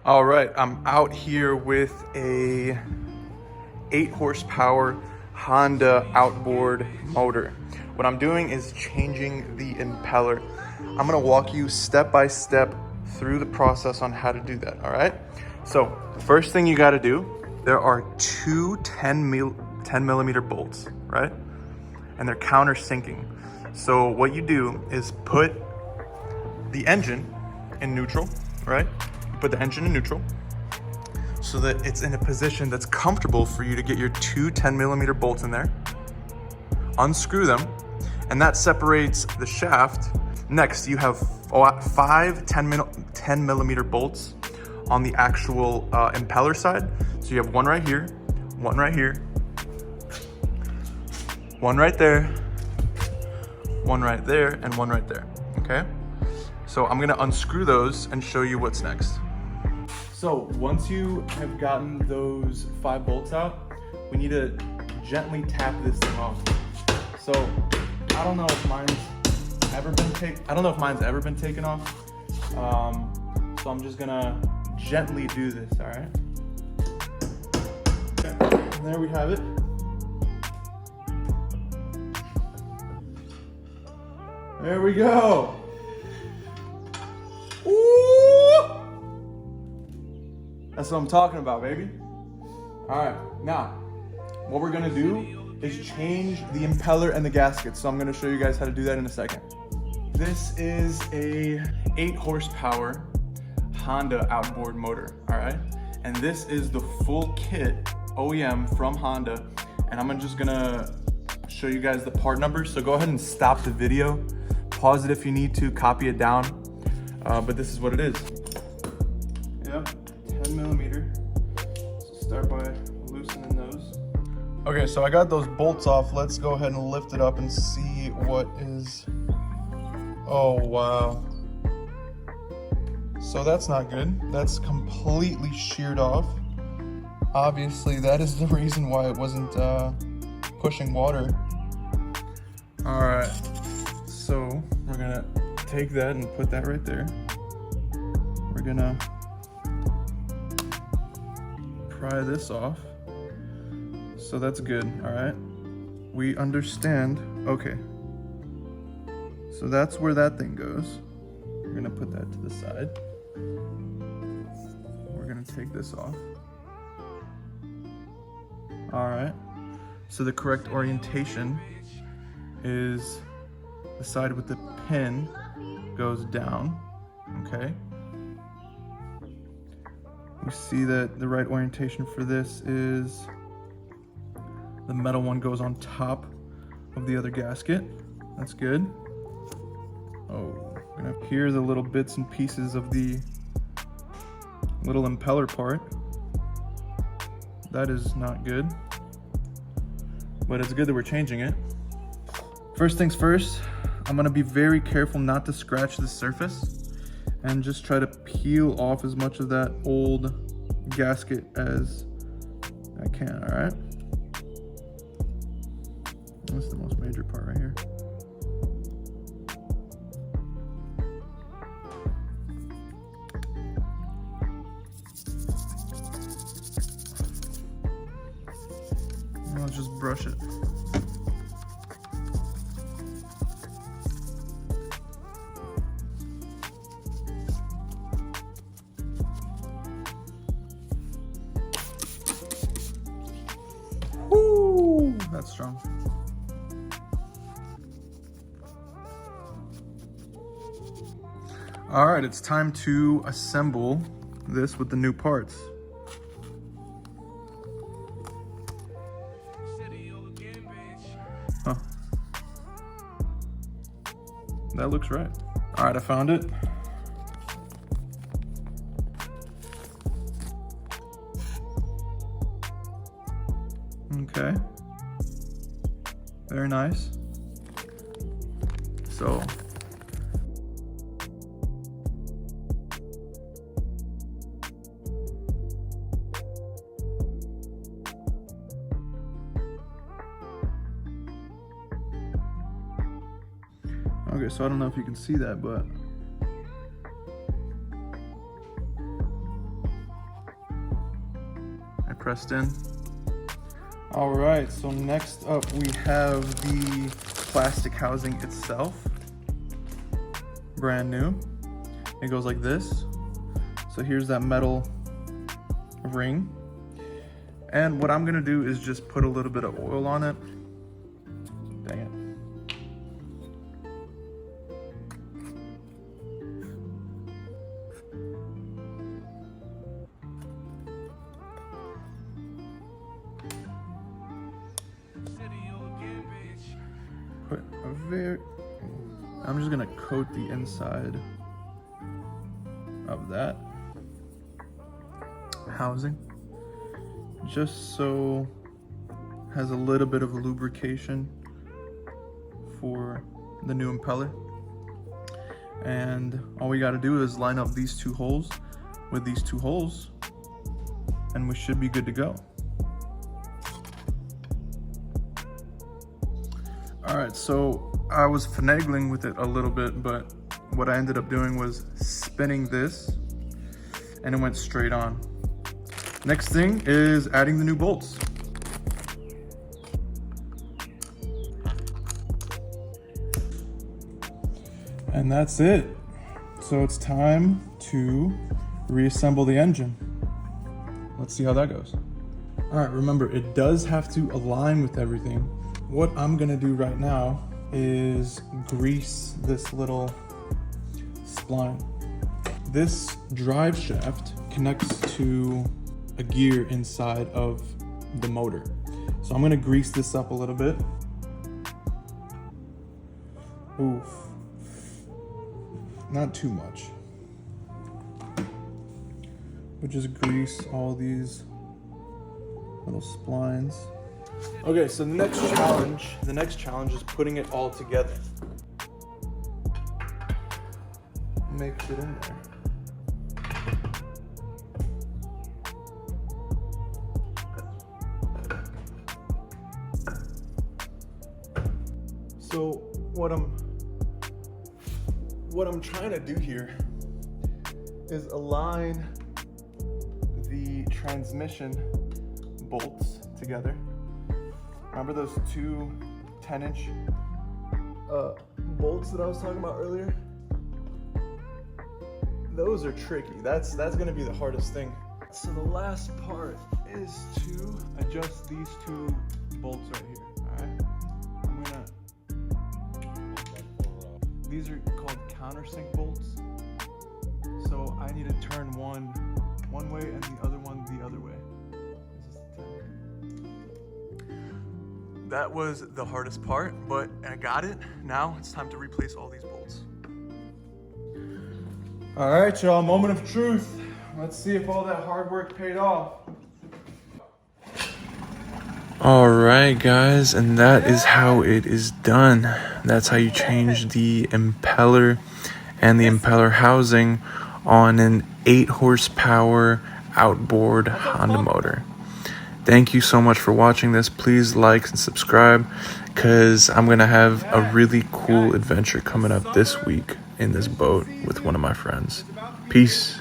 All right, I'm out here with a 8 horsepower Honda outboard motor. What I'm doing is changing the impeller. I'm gonna walk you step by step through the process on how to do that, all right? So the first thing you gotta do, there are two 10 millimeter bolts, right? And they're countersinking. So what you do is put the engine in neutral, right? You put the engine in neutral so that it's in a position that's comfortable for you to get your two 10 millimeter bolts in there. Unscrew them, and that separates the shaft. Next, you have 5 10 millimeter bolts on the actual impeller side. So you have one right here, one right here, one right there, one right there, and one right there, okay? So I'm gonna unscrew those and show you what's next. So once you have gotten those 5 bolts out, we need to gently tap this thing off. So I don't know if mine's ever been taken off. So I'm just gonna gently do this, all right? Okay. And there we have it. There we go. Ooh! That's what I'm talking about, baby. All right, now, what we're gonna do is change the impeller and the gasket. So I'm gonna show you guys how to do that in a second. This is a 8 horsepower Honda outboard motor, all right? And this is the full kit OEM from Honda. And I'm just gonna show you guys the part numbers. So go ahead and stop the video, pause it if you need to, copy it down. But this is what it is. Yep, 10 millimeter. So start by loosening those. Okay, so I got those bolts off. Let's go ahead and lift it up and see what is. Oh, wow. So that's not good. That's completely sheared off. Obviously, that is the reason why it wasn't pushing water. All right, so we're gonna take that and put that right there. We're gonna pry this off. So that's good, all right? We understand, okay. So that's where that thing goes. We're gonna put that to the side. We're gonna take this off. All right, so the correct orientation is the side with the pin goes down, okay? You see that the right orientation for this is the metal one goes on top of the other gasket. That's good. Oh, I'm gonna hear the little bits and pieces of the little impeller part. That is not good, but it's good that we're changing it. First things first, I'm gonna be very careful not to scratch the surface and just try to peel off as much of that old gasket as I can, all right? That's the most major part right here. Let's just brush it. Woo! That's strong. All right, it's time to assemble this with the new parts. Huh. That looks right. All right, I found it. Okay. Very nice. So okay, so I don't know if you can see that, but pressed in. All right, so next up we have the plastic housing itself. Brand new. It goes like this. So here's that metal ring. And what I'm gonna do is just put a little bit of oil on it. Dang it. Put a I'm just gonna coat the inside of that housing, just so it has a little bit of lubrication for the new impeller. And all we gotta do is line up these two holes with these two holes, and we should be good to go. All right, so I was finagling with it a little bit, but what I ended up doing was spinning this and it went straight on. Next thing is adding the new bolts. And that's it. So it's time to reassemble the engine. Let's see how that goes. All right, remember, it does have to align with everything. What I'm gonna do right now is grease this little spline. This drive shaft connects to a gear inside of the motor. So I'm gonna grease this up a little bit. Oof, not too much. But just grease all these little splines. Okay, so the next challenge is putting it all together. Make it in there. So what I'm trying to do here is align the transmission bolts together. Remember those two 10-inch bolts that I was talking about earlier? Those are tricky. That's gonna be the hardest thing. So the last part is to adjust these two bolts right here. Alright. These are called countersink bolts. So I need to turn one way and the other one the other way. That was the hardest part, but I got it. Now it's time to replace all these bolts. All right, y'all, moment of truth. Let's see if all that hard work paid off. All right, guys, and that is how it is done. That's how you change the impeller and the impeller housing on an 8 horsepower outboard Honda motor. Thank you so much for watching this. Please like and subscribe, because I'm going to have a really cool adventure coming up this week in this boat with one of my friends. Peace.